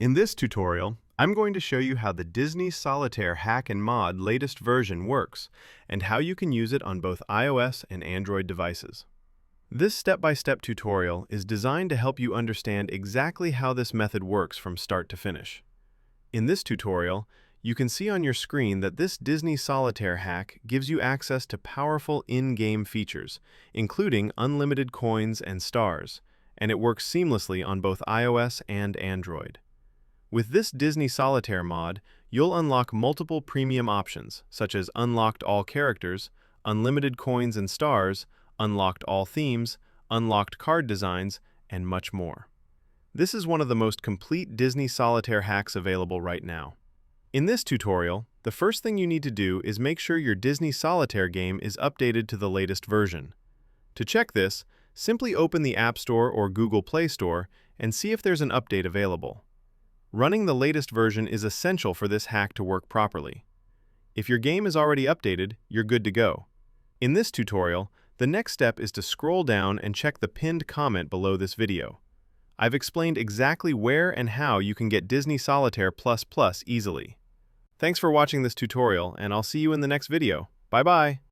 In this tutorial, I'm going to show you how the Disney Solitaire Hack and Mod latest version works and how you can use it on both iOS and Android devices. This step-by-step tutorial is designed to help you understand exactly how this method works from start to finish. In this tutorial, you can see on your screen that this Disney Solitaire hack gives you access to powerful in-game features, including unlimited coins and stars, and it works seamlessly on both iOS and Android. With this Disney Solitaire mod, you'll unlock multiple premium options, such as unlocked all characters, unlimited coins and stars, unlocked all themes, unlocked card designs, and much more. This is one of the most complete Disney Solitaire hacks available right now. In this tutorial, the first thing you need to do is make sure your Disney Solitaire game is updated to the latest version. To check this, simply open the App Store or Google Play Store and see if there's an update available. Running the latest version is essential for this hack to work properly. If your game is already updated, you're good to go. In this tutorial, the next step is to scroll down and check the pinned comment below this video. I've explained exactly where and how you can get Disney Solitaire Plus Plus easily. Thanks for watching this tutorial, and I'll see you in the next video. Bye-bye!